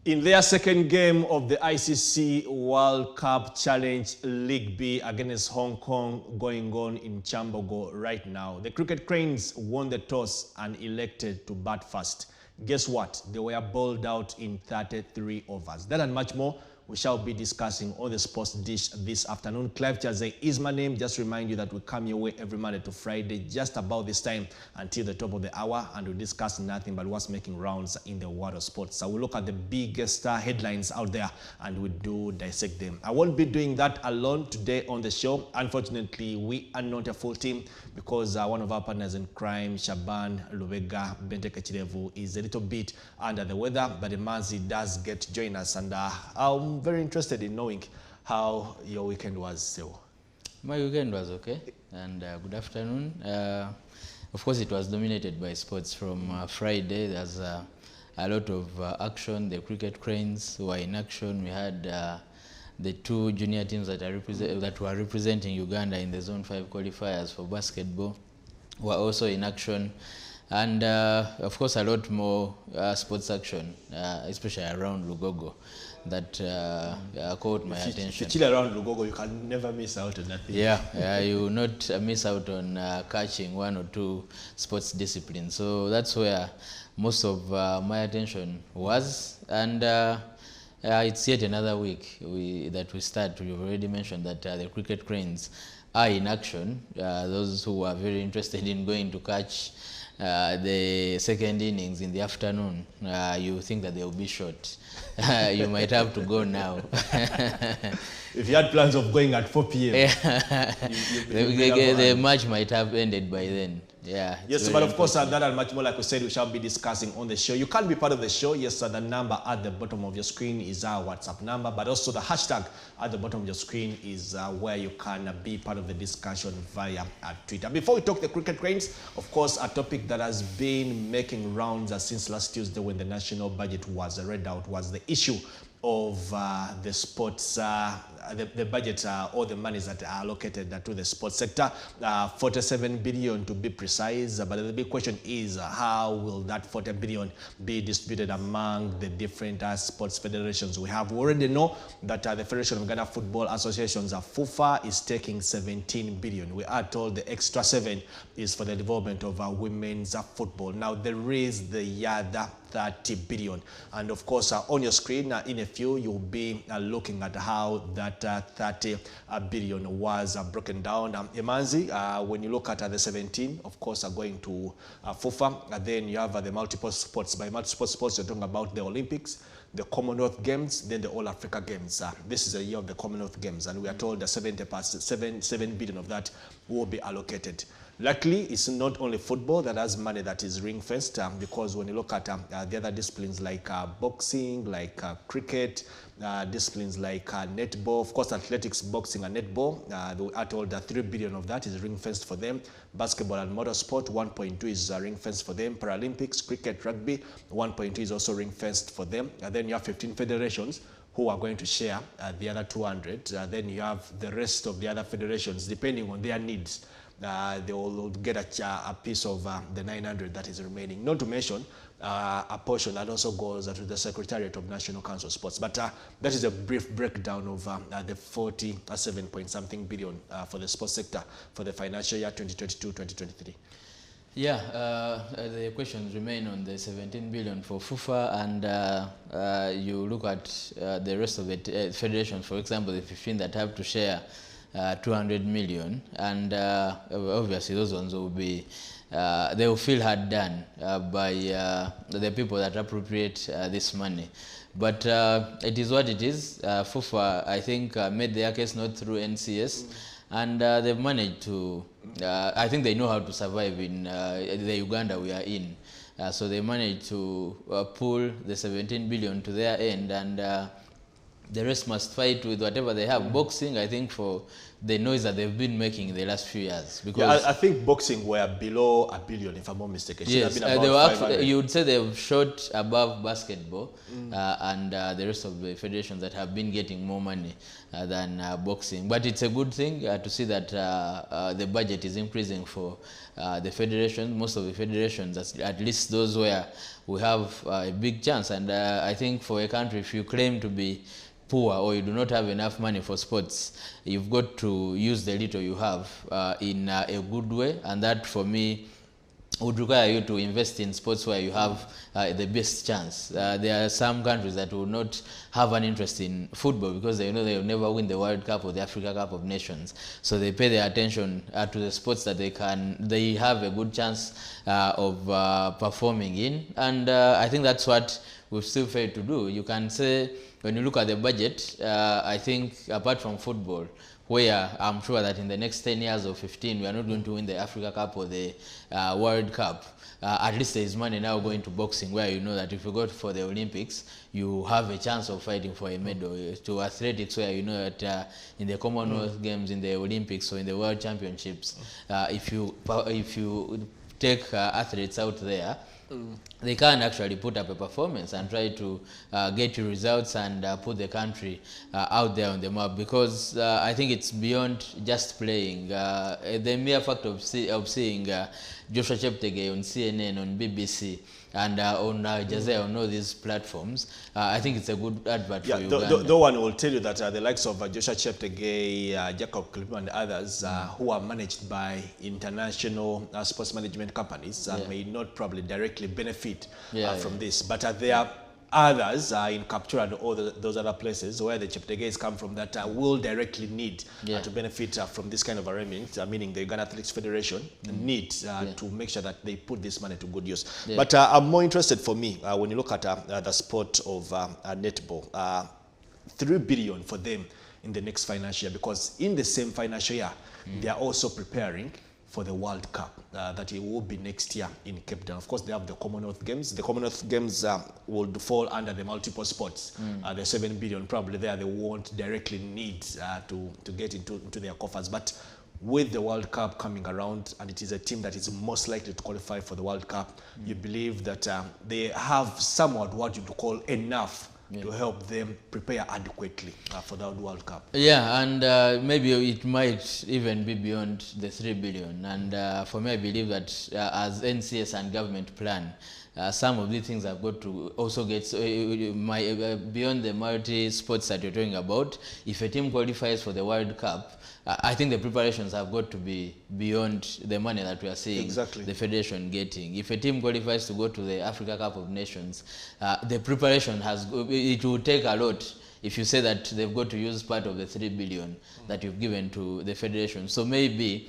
In their second game of the ICC World Cup Challenge League B against Hong Kong going on in Cambogo right now, the Cricket Cranes won the toss and elected to bat first. Guess what? They were bowled out in 33 overs. That and much more we shall be discussing on the Sports Dish this afternoon. Clive Chazay is my name. Just remind you that we come your way every Monday to Friday just about this time until the top of the hour, and we discuss nothing but what's making rounds in the world of sports. So we look at the biggest headlines out there and we do dissect them. I won't be doing that alone today on the show. Unfortunately, we are not a full team because one of our partners in crime, Shaban Lubega Benteke Chirevu, is a little bit under the weather, but Emanzi does get to join us, and I'm very interested in knowing how your weekend was. So, my weekend was okay, and good afternoon. Of course, it was dominated by sports from Friday. There's a lot of action. The Cricket Cranes were in action. We had the two junior teams that were representing Uganda in the Zone 5 qualifiers for basketball were also in action. And of course, a lot more sports action, especially around Lugogo, that caught my attention. If you chill around Lugogo, you can never miss out on nothing. Yeah, you will not miss out on catching one or two sports disciplines. So that's where most of my attention was. And it's yet another week that we start. We've already mentioned that the Cricket Cranes are in action. Those who are very interested in going to catch the second innings in the afternoon, you think that they will be short. You might have to go now. If you had plans of going at 4 p.m., the match might have ended by then. Yeah. Yes, but of course, that and much more, like we said, we shall be discussing on the show. You can be part of the show. Yes, the number at the bottom of your screen is our WhatsApp number, but also the hashtag at the bottom of your screen is where you can be part of the discussion via Twitter. Before we talk the Cricket Cranes, of course, a topic that has been making rounds since last Tuesday when the national budget was read out was the issue of the sports, the budget or the monies that are allocated to the sports sector, 47 billion to be precise. But the big question is how will that 40 billion be distributed among the different sports federations we have? We already know that the Federation of Ghana Football Associations, FUFA, is taking 17 billion. We are told the extra 7 is for the development of women's football. Now there is the other 30 billion, and of course on your screen in a few you'll be looking at how that 30 billion was broken down. Emanzi, when you look at the 17, of course, are going to FUFA, then you have the multiple sports. By multiple sports, you're talking about the Olympics, the Commonwealth Games, then the All Africa Games. This is a year of the Commonwealth Games, and we are told that 7 billion of that will be allocated. Luckily, it's not only football that has money that is ring-fenced, because when you look at the other disciplines like boxing, like cricket, disciplines like netball, of course, athletics, boxing, and netball, they are told that 3 billion of that is ring-fenced for them. Basketball and motorsport, 1.2 is ring-fenced for them. Paralympics, cricket, rugby, 1.2 is also ring-fenced for them. And then you have 15 federations who are going to share the other 200. Then you have the rest of the other federations, depending on their needs. They will get a piece of the 900 that is remaining. Not to mention a portion that also goes to the Secretariat of National Council of Sports. But that is a brief breakdown of the 47 point something billion for the sports sector for the financial year 2022-2023. Yeah, the questions remain on the 17 billion for FUFA, and you look at the rest of the federations, for example, the 15 that have to share 200 million, and obviously those ones will be they will feel hard done by the people that appropriate this money. But it is what it is. FUFA, I think, made their case not through NCS, and they've managed to, I think they know how to survive in the Uganda we are in. So they managed to pull the 17 billion to their end, and the rest must fight with whatever they have. Boxing, I think, for the noise that they've been making in the last few years. Because yeah, I think boxing were below $1 billion, if I'm not mistaken. Should yes, have been about they were 500. actually, you would say they've shot above basketball and the rest of the federations that have been getting more money than boxing. But it's a good thing to see that the budget is increasing for the federation, most of the federations, at least those where we have a big chance. And I think for a country, if you claim to be poor or you do not have enough money for sports, you've got to use the little you have in a good way, and that for me would require you to invest in sports where you have the best chance. There are some countries that will not have an interest in football because they know they will never win the World Cup or the Africa Cup of Nations. So they pay their attention to the sports that they have a good chance of performing in. And I think that's what we've still failed to do. You can say, when you look at the budget, I think apart from football, where I'm sure that in the next 10 years or 15, we are not going to win the Africa Cup or the World Cup. At least there is money now going to boxing, where you know that if you go for the Olympics, you have a chance of fighting for a medal. To athletics, where you know that in the Commonwealth Games, in the Olympics, or in the World Championships, if you take athletes out there, they can actually put up a performance and try to get you results and put the country out there on the map, because I think it's beyond just playing. The mere fact of seeing Joshua Cheptegei on CNN, on BBC, and on Jazeera, on all these platforms, I think it's a good advert for Uganda. No one will tell you that the likes of Joshua Cheptegei, Jacob Kilpigo, and others who are managed by international sports management companies may not probably directly benefit from this. But there are others in Kapchora and all those other places where the Cheptegeis come from that will directly need to benefit from this kind of arrangement, meaning the Uganda Athletics Federation need to make sure that they put this money to good use. But I'm more interested, for me, when you look at the sport of netball, $3 billion for them in the next financial year, because in the same financial year, they are also preparing for the World Cup that it will be next year in Cape Town. Of course, they have the Commonwealth Games. The Commonwealth Games will fall under the multiple sports. The $7 billion probably there, they won't directly need to get into their coffers. But with the World Cup coming around, and it is a team that is most likely to qualify for the World Cup, you believe that they have somewhat what you call enough to help them prepare adequately for the World Cup. Yeah, and maybe it might even be beyond the $3 billion. And for me, I believe that as NCS and government plan, some of these things have got to also get beyond the multi-sports that you're talking about. If a team qualifies for the World Cup, I think the preparations have got to be beyond the money that we are seeing the federation getting. If a team qualifies to go to the Africa Cup of Nations, the preparation it will take a lot if you say that they've got to use part of the $3 billion that you've given to the federation. So maybe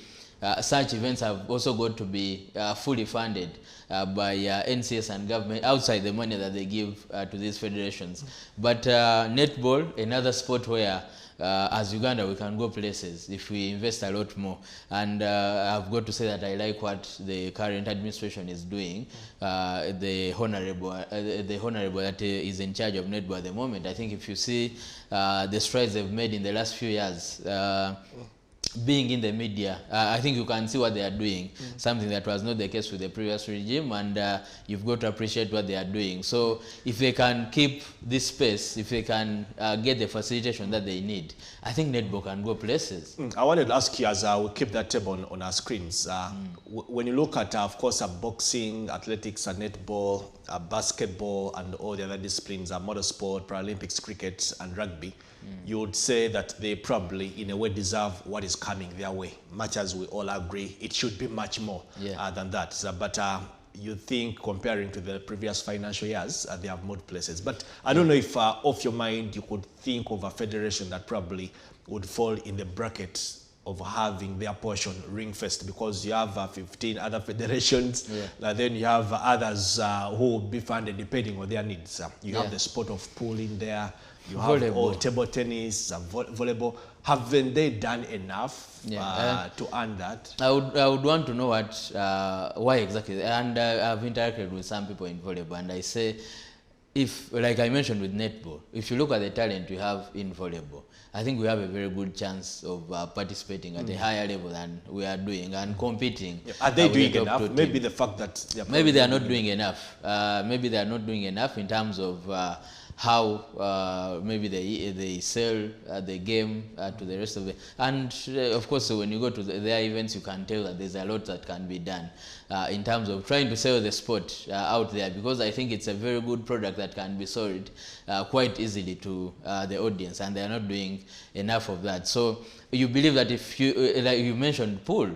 such events have also got to be fully funded by NCS and government outside the money that they give to these federations. But netball, another sport where as Uganda we can go places if we invest a lot more. And I've got to say that I like what the current administration is doing. The honorable that is in charge of netball at the moment. I think if you see the strides they've made in the last few years, being in the media, I think you can see what they are doing, something that was not the case with the previous regime, and you've got to appreciate what they are doing. So if they can keep this space, if they can get the facilitation that they need, I think netball can go places. I wanted to ask you, as we keep that table on our screens, when you look at, of course, boxing, athletics, netball, basketball, and all the other disciplines, motorsport, Paralympics, cricket, and rugby, you would say that they probably, in a way, deserve what is coming their way. Much as we all agree, it should be much more than that. But you think, comparing to the previous financial years, they have moved places. But I don't know if, off your mind, you could think of a federation that probably would fall in the bracket of having their portion ring-fenced, because you have 15 other federations, then you have others who will be funded depending on their needs. You have the sport of pool in there, you have all table tennis, volleyball. Haven't they done enough to earn that? I would want to know why exactly. And I've interacted with some people in volleyball, and I say if, like I mentioned with netball, if you look at the talent we have in volleyball, I think we have a very good chance of participating at a higher level than we are doing and competing. Yeah. Are they with the doing top enough? two Maybe teams. the fact that Maybe they are not doing enough. Maybe they are not doing enough in terms of how maybe they sell the game to the rest of it. And of course, so when you go to their events, you can tell that there's a lot that can be done in terms of trying to sell the sport out there, because I think it's a very good product that can be sold quite easily to the audience, and they are not doing enough of that. So you believe that if you, like you mentioned, pool,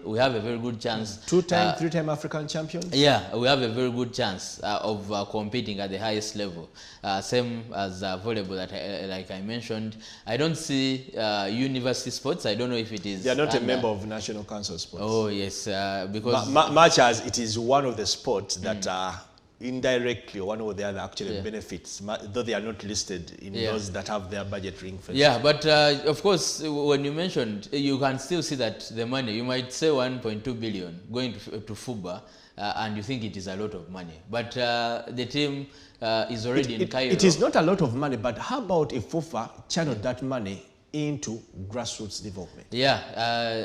we have a very good chance. Two-time, three-time African champions? Yeah, we have a very good chance of competing at the highest level. Same as volleyball, that like I mentioned. I don't see university sports. I don't know if it is. They are not a member of National Council of Sports. Oh, yes, because... Much as it is one of the sports that indirectly, one or the other actually benefits, though they are not listed in those that have their budget ring fenced. Yeah, but of course, when you mentioned, you can still see that the money, you might say 1.2 billion going to FUBA, and you think it is a lot of money. But the team is already in Cairo. It is not a lot of money, but how about if FUFA channeled that money into grassroots development? Yeah,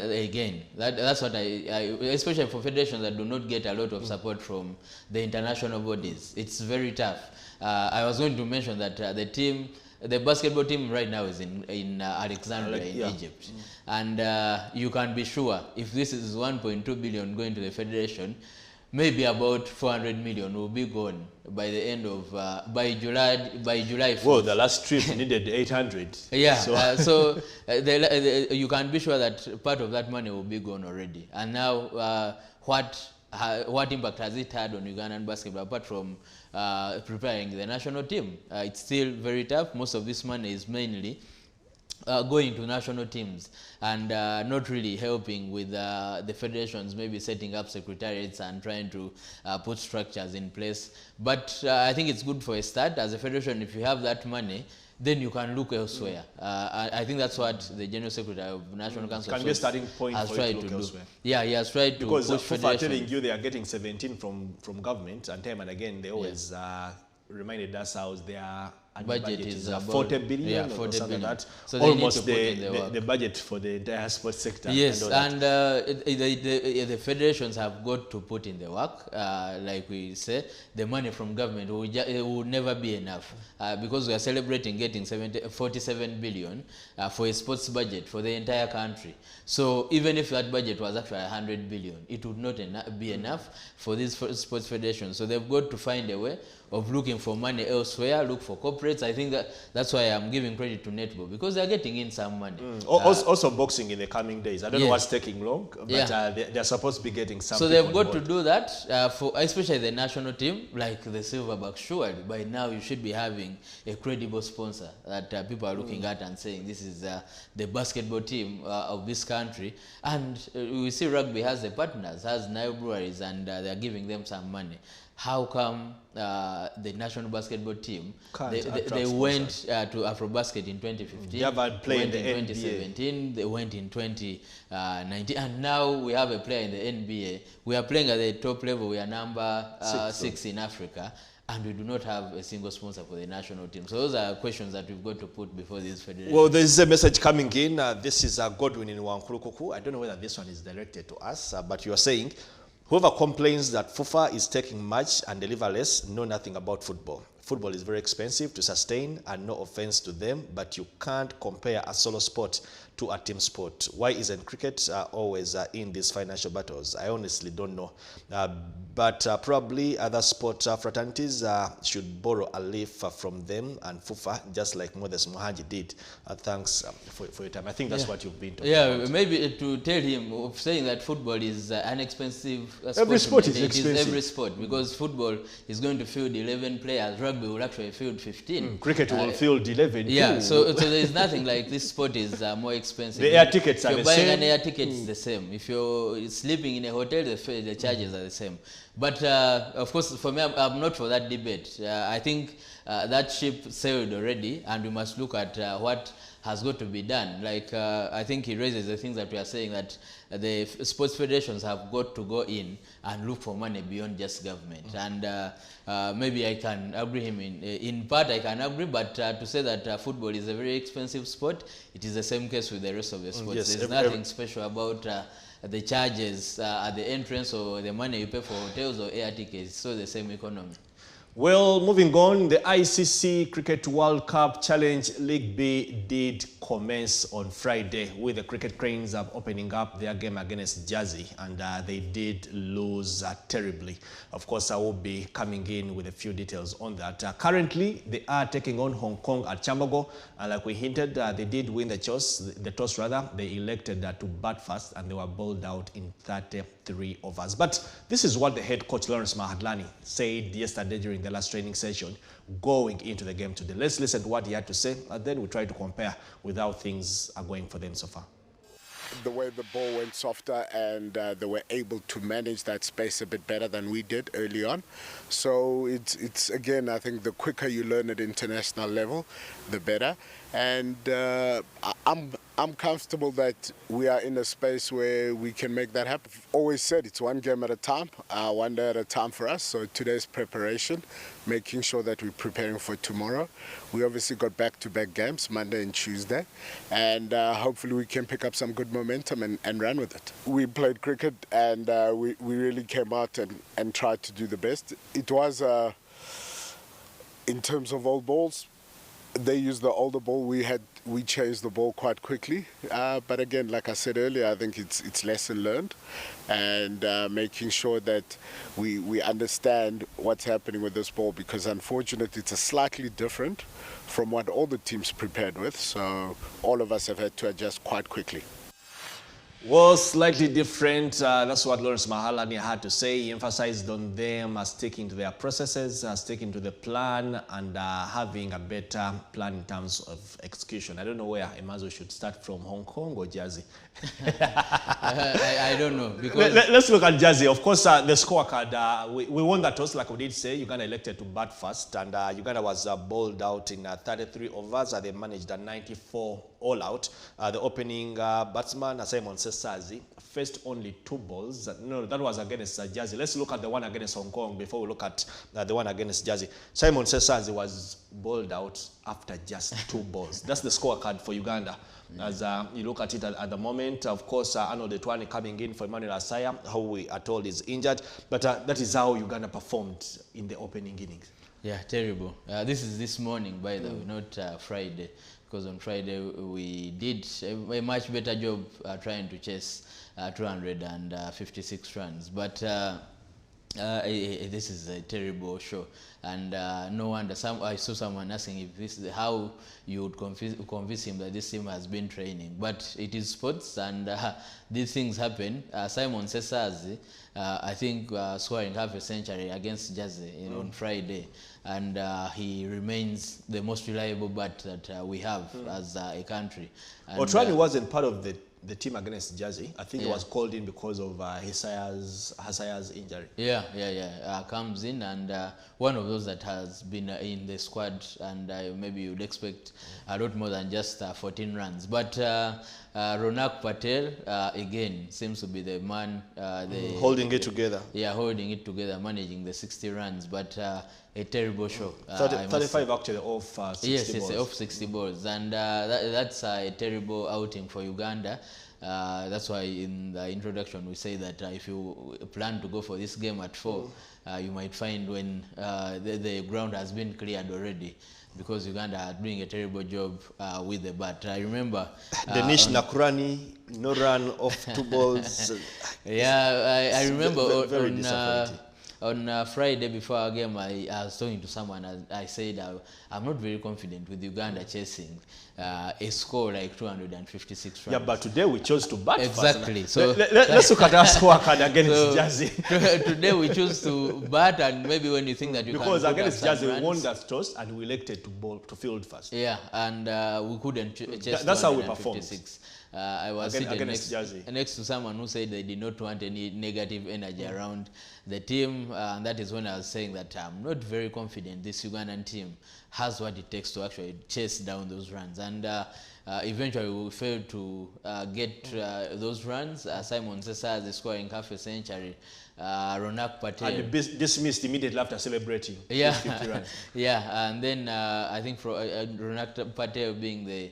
again, that's what I especially for federations that do not get a lot of support from the international bodies, it's very tough. I was going to mention that the basketball team right now is in Alexandria in Egypt. And you can be sure if this is 1.2 billion going to the federation, maybe about 400 million will be gone by the end of by July 4th. Well, the last trip needed 800. Yeah, so you can be sure that part of that money will be gone already. And now, what impact has it had on Ugandan basketball apart from preparing the national team? It's still very tough. Most of this money is mainly going to national teams and not really helping with the federations, maybe setting up secretariats and trying to put structures in place. But I think it's good for a start. As a federation, if you have that money, then you can look elsewhere. I think that's what the General Secretary of National Council can be a starting point has for tried you to to look do. elsewhere. Yeah, he has tried to because push FUFA are telling federations. you they are getting 17 from government, and time and again they always reminded us how their budget is about 40 billion, yeah, or 40 something billion. like that. So they need almost to put in the work. the budget for the entire sports sector. Yes, and all that. and the federations have got to put in the work. Like we say, the money from government will never be enough because we are celebrating getting 47 billion for a sports budget for the entire country. So even if that budget was actually 100 billion, it would not be enough for these sports federations. So they've got to find a way of looking for money elsewhere, look for corporates. I think that's why I'm giving credit to netball, because they're getting in some money. Also boxing in the coming days. I don't know what's taking long, but they're supposed to be getting some. So they've got to do that, for especially the national team, like the Silverback. Surely by now you should be having a credible sponsor that people are looking at and saying this is the basketball team of this country. And we see rugby has the partners, has Nile Breweries, and they're giving them some money. How come the national basketball team, they went to AfroBasket in 2015, they haven't played went in the 2017, they went in 2019, and now we have a player in the NBA. We are playing at the top level. We are number 6 in Africa, and we do not have a single sponsor for the national team. So those are questions that we've got to put before this federation. Well, there's a message coming in. This is Godwin in Wankurukuku. I don't know whether this one is directed to us, but you are saying, whoever complains that FUFA is taking much and deliver less know nothing about football. Football is very expensive to sustain, and no offense to them, but you can't compare a solo sport to a team sport. Why isn't cricket always in these financial battles? I honestly don't know. But probably other sport fraternities should borrow a leaf from them and FUFA, just like Moses Mohanji did. Thanks for your time. I think that's what you've been talking about. Yeah, maybe to tell him of saying that football is an expensive sport. Every sport is expensive. expensive. It is every sport, because football is going to field 11 players. Rugby will actually field 15. Cricket will field 11 Yeah, too. so there is nothing like this sport is more expensive. The air tickets are if you're the buying same. an air ticket, it's the same. If you're sleeping in a hotel, the charges are the same. But of course, for me, I'm not for that debate. I think that ship sailed already, and we must look at what has got to be done. Like I think he raises the things that we are saying, that the sports federations have got to go in and look for money beyond just government. And maybe I can agree him in part. I can agree, but to say that football is a very expensive sport, it is the same case with the rest of the sports. Yes, there's nothing special about the charges at the entrance or the money you pay for hotels or air tickets. It's still the same economy. Well, moving on, the ICC Cricket World Cup Challenge League B did commence on Friday, with the Cricket Cranes opening up their game against Jersey, and they did lose terribly. Of course, I will be coming in with a few details on that. Currently, they are taking on Hong Kong at Chambogo, and like we hinted, they did win the toss rather. They elected to bat first, and they were bowled out in 33 overs. But this is what the head coach Lawrence Mahadlani said yesterday during the last training session going into the game today. Let's listen to what he had to say, and then we try to compare with how things are going for them so far. The way the ball went softer, and they were able to manage that space a bit better than we did early on. So it's again, I think the quicker you learn at international level, the better. And I'm comfortable that we are in a space where we can make that happen. I've always said it's one game at a time, one day at a time for us. So today's preparation, making sure that we're preparing for tomorrow. We obviously got back-to-back games, Monday and Tuesday, and hopefully we can pick up some good momentum and run with it. We played cricket, and we really came out and tried to do the best. It was, in terms of old balls, they used the older ball. We changed the ball quite quickly, but again, like I said earlier, I think it's lesson learned, and making sure that we understand what's happening with this ball, because unfortunately it's a slightly different from what all the teams prepared with, so all of us have had to adjust quite quickly. Well, slightly different. That's what Lawrence Mahadlani had to say. He emphasized on them sticking to their processes, sticking to the plan, and having a better plan in terms of execution. I don't know where Emazo should start from, Hong Kong or Jersey. I don't know. Because Let's look at Jersey. Of course, the scorecard, we won the toss, like we did say. Uganda elected to bat first, and Uganda was bowled out in 33 overs. They managed a 94 all out. The opening batsman, Simon Sesazi, faced only 2 balls. No, that was against Jersey. Let's look at the one against Hong Kong before we look at the one against Jersey. Simon Sesazi was bowled out after just 2 balls. That's the scorecard for Uganda. As you look at it at the moment, of course, Arnold Etwani coming in for Emmanuel Asaya, who we are told is injured. But that is how Uganda performed in the opening innings. yeah, terrible. This is this morning, by the way, not Friday, because on Friday we did a much better job trying to chase 256 runs. But this is a terrible show, and no wonder. I saw someone asking if this is how you would convince him that this team has been training. But it is sports, and these things happen. Simon Sesazi, I think, scoring half a century against Jersey on Friday, and he remains the most reliable bat that we have as a country. Otwani wasn't part of the team against Jersey. I think he was called in because of Hasaya's injury. Comes in, and one of those that has been in the squad, and maybe you'd expect a lot more than just 14 runs. But Ronak Patel, again, seems to be the man. Holding it together. Yeah, holding it together, managing the 60 runs, but a terrible show. 35 actually off 60 balls. Yes, off 60 balls. And that's a terrible outing for Uganda. That's why in the introduction we say that if you plan to go for this game at 4, you might find when the ground has been cleared already, because Uganda are doing a terrible job with the bat. I remember Denish Nakurani, no run off 2 balls. I remember very disappointing. On Friday before our game, I was talking to someone, and I said I'm not very confident with Uganda chasing a score like 256 runs. Yeah, but today we chose to bat exactly. First. So let's look at our scorecard against Jersey. Today we chose to bat, and maybe when you think that you because can against Jersey we won runs, that toss and we elected to field first. Yeah, and we couldn't chase. That's how we performed. I was sitting next to someone who said they did not want any negative energy around the team, and that is when I was saying that I'm not very confident this Ugandan team has what it takes to actually chase down those runs. And eventually we failed to get those runs. Simon Sessa is scoring half a century. Ronak Patel. And dismissed immediately after celebrating. Yeah, 50 runs. yeah, and then I think for Ronak Patel being the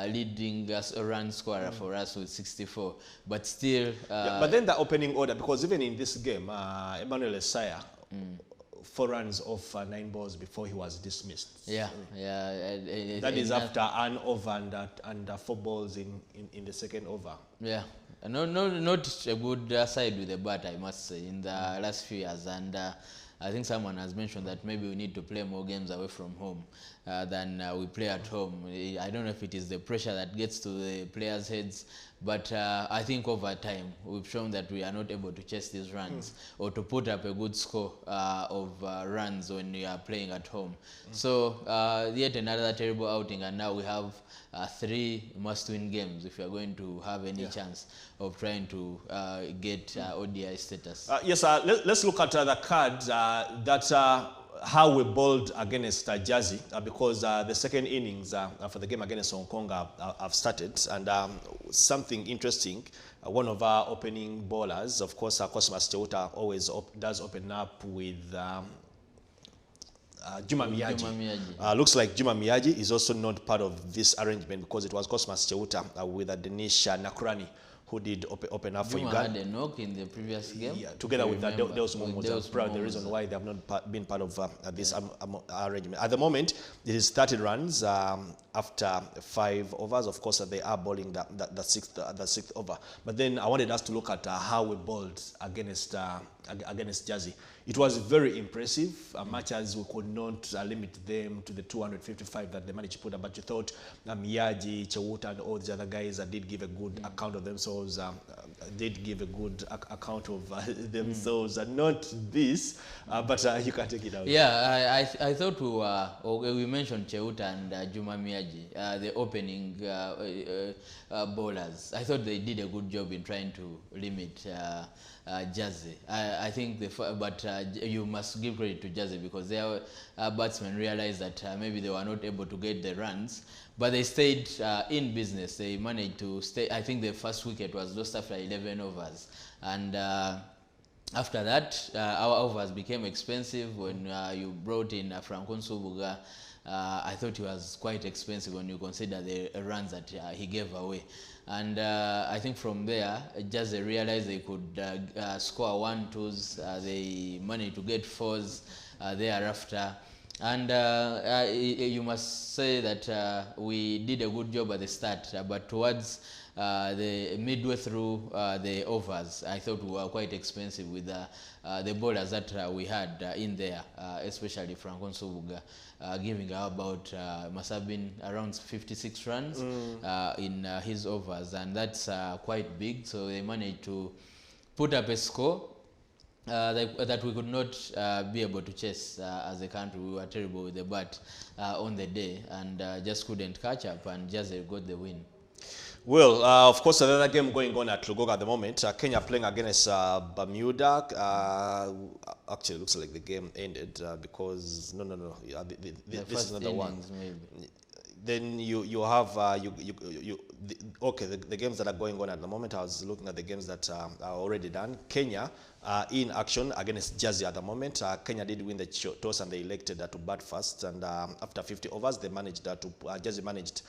leading run scorer for us with 64, but still. Yeah, but then the opening order, because even in this game, Emmanuel Esaya, 4 runs off 9 balls before he was dismissed. Yeah, yeah. That is after an over and 4 balls in the second over. Yeah. No, not a good side with the bat, I must say, in the last few years. And I think someone has mentioned that maybe we need to play more games away from home than we play at home. I don't know if it is the pressure that gets to the players' heads, but I think over time we've shown that we are not able to chase these runs or to put up a good score of runs when we are playing at home. So yet another terrible outing, and now we have 3 must-win games if you are going to have any chance of trying to get ODI status. Yes, let's look at the card that how we bowled against Jersey, because the second innings for the game against Hong Kong have started, and something interesting. One of our opening bowlers, of course, Cosmas Cheuta always does open up with Juma Miyaji. Looks like Juma Miyaji is also not part of this arrangement, because it was Cosmas Cheuta with Dinesh Nakurani who did open up for Juma Uganda. had a knock in the previous game. Yeah, together with Deus Momoza. Probably the Momoza. reason why they have not been part of this arrangement. At the moment, it is 30 runs after 5 overs. Of course, they are bowling the sixth over. But then I wanted us to look at how we bowled against Jersey. It was very impressive, much as we could not limit them to the 255 that they managed to put up. But you thought Miyaji, Cheuta, and all the other guys did give a good account of themselves, did give a good account of themselves, and not this, but you can take it out. Yeah, I thought we mentioned Cheuta and Juma Miyaji, the opening bowlers. I thought they did a good job in trying to limit Jersey. I think, but you must give credit to Jersey, because their batsmen realized that maybe they were not able to get the runs, but they stayed in business. They managed to stay. I think the first wicket was lost after 11 overs, and after that, our overs became expensive when you brought in Francon Subuga. I thought he was quite expensive when you consider the runs that he gave away. And I think from there, Jersey realized they could score 1-2s. They managed to get 4s thereafter. And you must say that we did a good job at the start, but towards the midway through the overs, I thought we were quite expensive with the bowlers that we had in there, especially Francon Subuga, giving about must have been around 56 runs in his overs, and that's quite big. So they managed to put up a score that we could not be able to chase as a country. We were terrible with the bat on the day, and just couldn't catch up, and Jersey got the win. Well, of course, another game going on at Lugoga at the moment. Kenya playing against Bermuda. Actually, looks like the game ended because no. This is not the one. Maybe. Then you have the games that are going on at the moment. I was looking at the games that are already done. Kenya in action against Jersey at the moment. Kenya did win the toss and they elected to bat first. And after 50 overs, they managed Jersey managed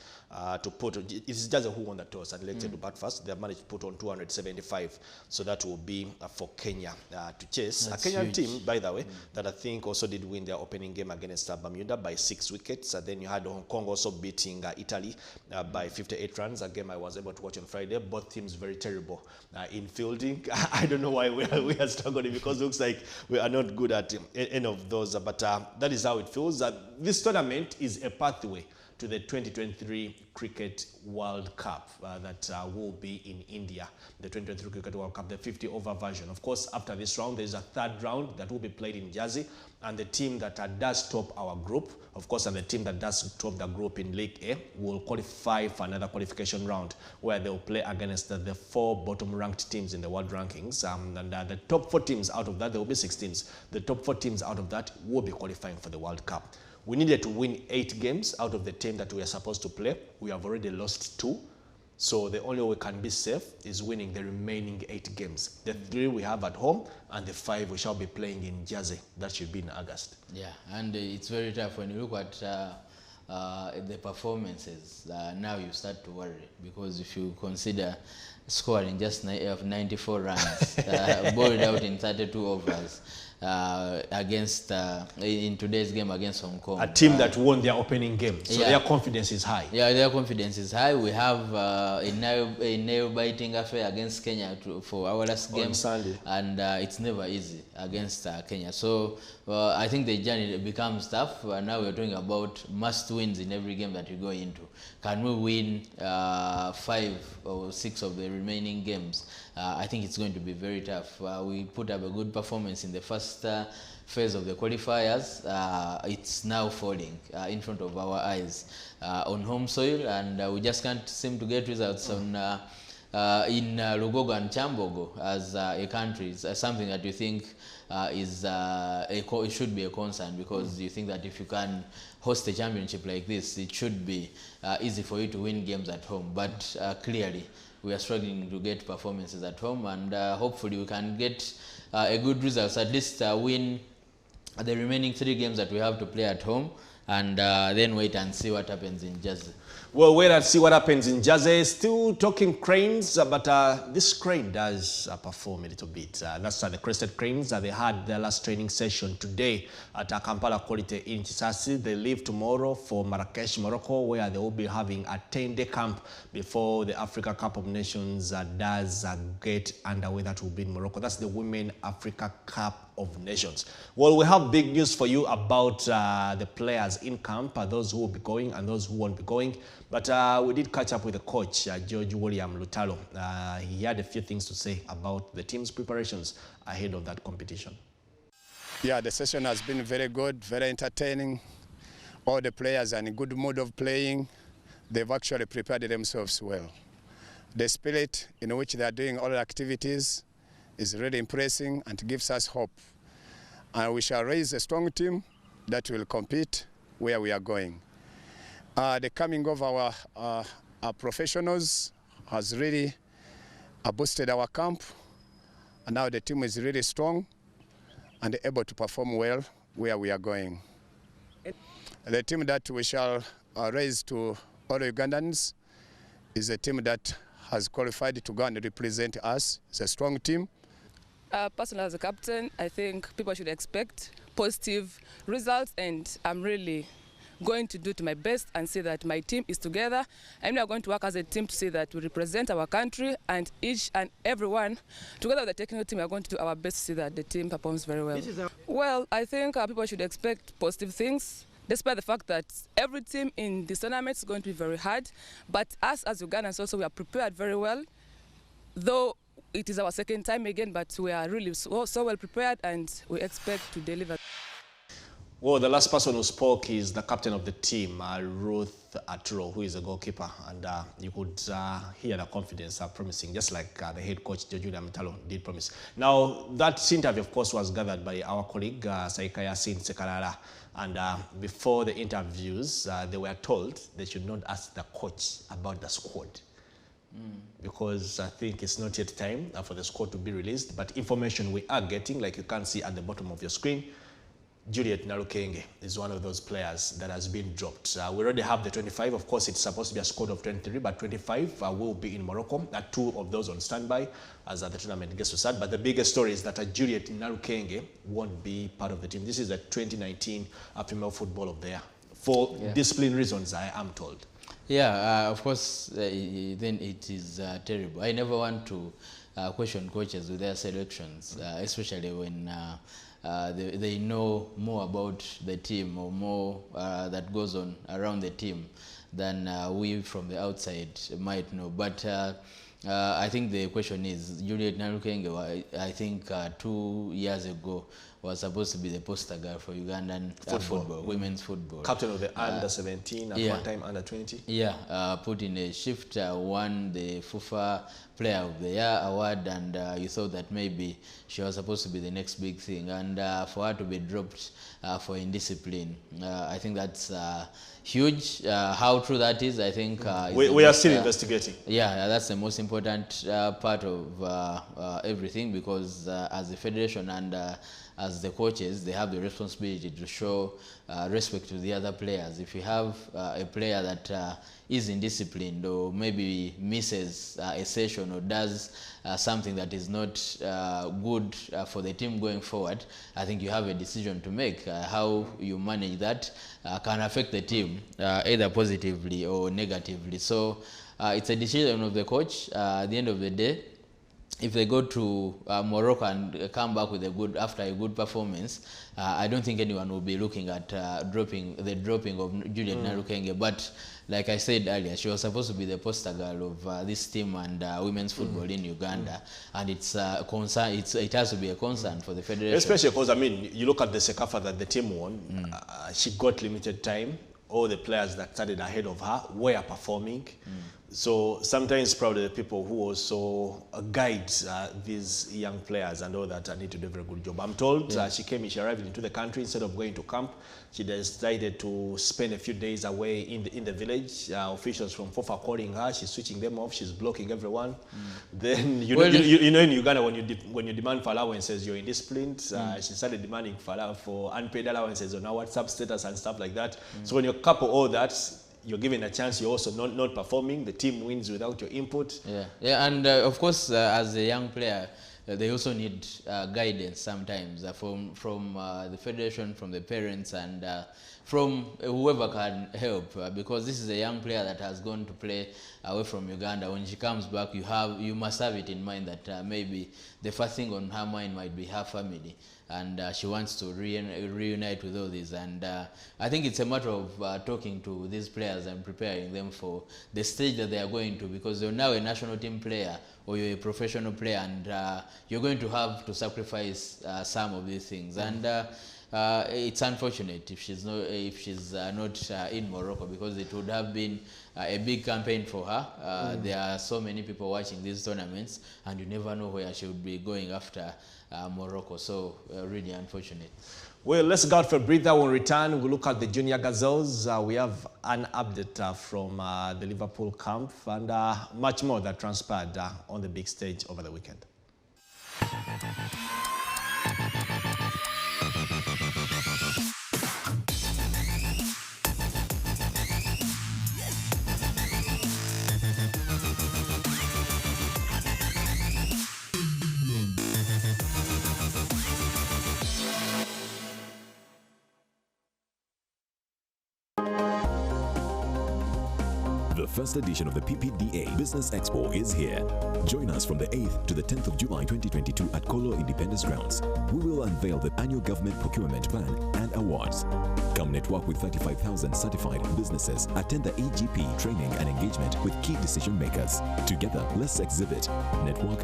to put. It's Jersey who won the toss and elected to bat first. They managed to put on 275. So that will be for Kenya to chase. That's a Kenyan huge team, by the way, that I think also did win their opening game against Bermuda by 6 wickets. Then you had Hong Kong also beating Italy by 58 runs. A game I was able to watch on Friday. Both teams very terrible in fielding. I don't know why we are struggling, because it looks like we are not good at any of those. But that is how it feels. This tournament is a pathway to the 2023 Cricket World Cup that will be in India. The 2023 Cricket World Cup, the 50-over version. Of course, after this round, there is a third round that will be played in Jersey. And the team that does top our group, of course, and the team that does top the group in League A will qualify for another qualification round where they will play against the 4 bottom-ranked teams in the world rankings. And the top 4 teams out of that, there will be 6 teams. The top 4 teams out of that will be qualifying for the World Cup. We needed to win 8 games out of the 10 that we are supposed to play. We have already lost 2. So the only way we can be safe is winning the remaining 8 games. The 3 we have at home and the 5 we shall be playing in Jersey. That should be in August. Yeah, and it's very tough when you look at the performances. Now you start to worry, because if you consider scoring just 94 runs, bowled out in 32 overs, against in today's game against Hong Kong. A team that won their opening game, so their confidence is high. Yeah, their confidence is high. We have a nail-biting affair against Kenya for our last game on Sunday, and it's never easy against Kenya. So I think the journey becomes tough. Now we're talking about must wins in every game that you go into. Can we win 5 or 6 of the remaining games? I think it's going to be very tough. We put up a good performance in the first phase of the qualifiers. It's now falling in front of our eyes on home soil, and we just can't seem to get results on in Lugogo and Chambogo as a country. It's something that you think it should be a concern, because you think that if you can host a championship like this, it should be easy for you to win games at home. But clearly, we are struggling to get performances at home, and hopefully we can get a good result, at least win the remaining 3 games that we have to play at home, and then wait and see what happens in Jersey. Well, wait and see what happens in Jersey. Still talking cranes, but this crane does perform a little bit. That's the Crested Cranes. They had their last training session today at Kampala Quality in Chisasi. They leave tomorrow for Marrakesh, Morocco, where they will be having a 10-day camp before the Africa Cup of Nations does get underway. That will be in Morocco. That's the Women Africa Cup of Nations. Well, we have big news for you about the players in camp, those who will be going and those who won't be going. But we did catch up with the coach, George William Lutalo. He had a few things to say about the team's preparations ahead of that competition. Yeah, the session has been very good, very entertaining. All the players are in a good mood of playing. They've actually prepared themselves well. The spirit in which they are doing all the activities is really impressive and gives us hope. And we shall raise a strong team that will compete where we are going. The coming of our professionals has really boosted our camp, and now the team is really strong and able to perform well where we are going. The team that we shall raise to all Ugandans is a team that has qualified to go and represent us. It's a strong team. Personally, as a captain, I think people should expect positive results, and I'm really going to do to my best and see that my team is together, and we are going to work as a team to see that we represent our country, and each and everyone together with the technical team, we are going to do our best to see that the team performs very well. Well, I think people should expect positive things, despite the fact that every team in this tournament is going to be very hard. But us as Ugandans also, we are prepared very well, though it is our second time again, but we are really so well prepared, and we expect to deliver. Well, the last person who spoke is the captain of the team, Ruth Aturo, who is a goalkeeper, and you could hear the confidence promising, just like the head coach, Julia Mitalo, did promise. Now, that interview, of course, was gathered by our colleague, Saika Yasin Sekarara, and before the interviews, they were told they should not ask the coach about the squad. Because I think it's not yet time for the squad to be released, but information we are getting, like you can see at the bottom of your screen, Juliet Narukenge is one of those players that has been dropped. We already have the 25. Of course, it's supposed to be a squad of 23, but 25 will be in Morocco. 2 of those on standby as the tournament gets to start. But the biggest story is that Juliet Narukenge won't be part of the team. This is the 2019 Female Football of the Year. For discipline reasons, I am told. Yeah, of course, then it is terrible. I never want to question coaches with their selections, especially when they know more about the team or more that goes on around the team than we from the outside might know. But I think the question is, Juliet Narukenge, I think 2 years ago, was supposed to be the poster girl for Ugandan football, women's football. Captain of the under-17, at one time under-20. Yeah, put in a shift, won the FUFA Player of the Year award, and you thought that maybe she was supposed to be the next big thing. And for her to be dropped for indiscipline, I think that's huge. How true that is, I think... we are still investigating. Yeah, that's the most important part of everything, because as a federation and as the coaches, they have the responsibility to show respect to the other players. If you have a player that is indisciplined or maybe misses a session or does something that is not good for the team going forward, I think you have a decision to make. How you manage that can affect the team either positively or negatively. So it's a decision of the coach. At the end of the day, if they go to Morocco and come back with after a good performance, I don't think anyone will be looking at dropping of Juliet Narukenge. But like I said earlier, she was supposed to be the poster girl of this team and women's football in Uganda, and it's a concern. It has to be a concern for the federation, especially because, I mean, you look at the Sekafa that the team won. She got limited time. All the players that started ahead of her were performing. So sometimes probably the people who also guide these young players and all that need to do a very good job. I'm told she arrived into the country, instead of going to camp, she decided to spend a few days away in the village. Officials from FUFA calling her, she's switching them off, she's blocking everyone. Then you know in Uganda, when you demand for allowances, you're indisciplined. She started demanding for unpaid allowances on her WhatsApp status and stuff like that. So when you couple all that, you're given a chance, you're also not performing. The team wins without your input. Yeah, and of course, as a young player, they also need guidance sometimes from the federation, from the parents, and from whoever can help, because this is a young player that has gone to play away from Uganda. When she comes back, you must have it in mind that maybe the first thing on her mind might be her family, and she wants to reunite with all these. And I think it's a matter of talking to these players and preparing them for the stage that they are going to, because you're now a national team player or you're a professional player, and you're going to have to sacrifice some of these things. And it's unfortunate if she's not in Morocco, because it would have been a big campaign for her. There are so many people watching these tournaments, and you never know where she would be going after Morocco. So really unfortunate. Well, let's go out for a breather. When we return, we'll look at the Junior Gazelles. We have an update from the Liverpool camp, and much more that transpired on the big stage over the weekend. The first edition of the PPDA Business Expo is here. Join us from the 8th to the 10th of July 2022 at Kolo Independence Grounds. We will unveil the annual government procurement plan and awards. Come network with 35,000 certified businesses. Attend the AGP training and engagement with key decision makers. Together, let's exhibit, network,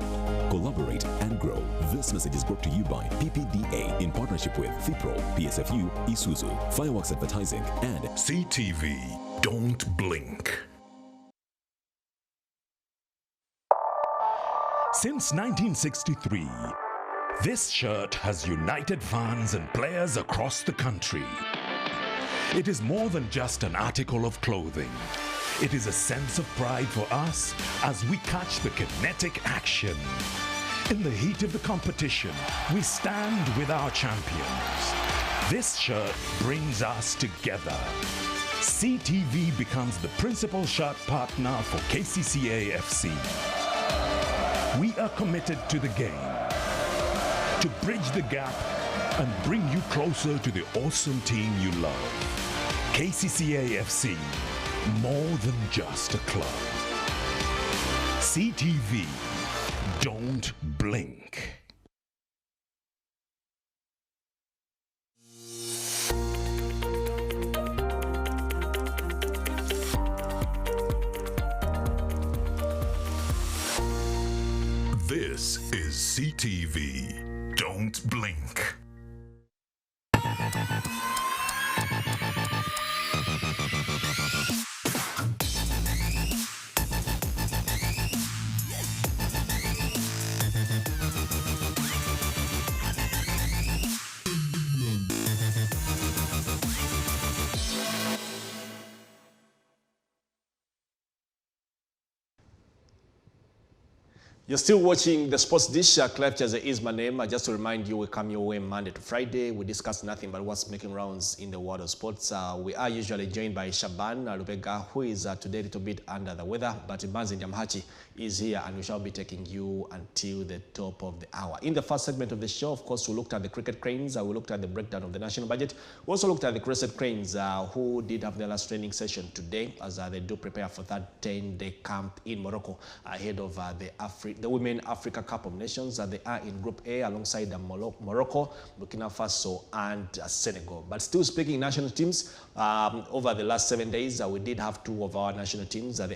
collaborate, and grow. This message is brought to you by PPDA in partnership with FIPRO, PSFU, Isuzu, Fireworks Advertising, and CTV. Don't blink. Since 1963, this shirt has united fans and players across the country. It is more than just an article of clothing. It is a sense of pride for us as we catch the kinetic action. In the heat of the competition, we stand with our champions. This shirt brings us together. CTV becomes the principal shirt partner for KCCA FC. We are committed to the game, to bridge the gap and bring you closer to the awesome team you love. KCCA FC, more than just a club. CTV, don't blink. This is CTV. Don't blink. You're still watching the Sports Dish. Clive Cheze is my name. Just to remind you, we come your way Monday to Friday. We discuss nothing but what's making rounds in the world of sports. We are usually joined by Shaban Lubega, who is today a little bit under the weather, but Banzi Nyamhachi is here, and we shall be taking you until the top of the hour. In the first segment of the show, of course, we looked at the cricket cranes. We looked at the breakdown of the national budget. We also looked at the crescent cranes, who did have their last training session today, as they do prepare for that 10-day camp in Morocco ahead of the Women Africa Cup of Nations. They are in Group A alongside Morocco, Burkina Faso, and Senegal. But still speaking national teams, over the last 7 days, we did have two of our national teams. They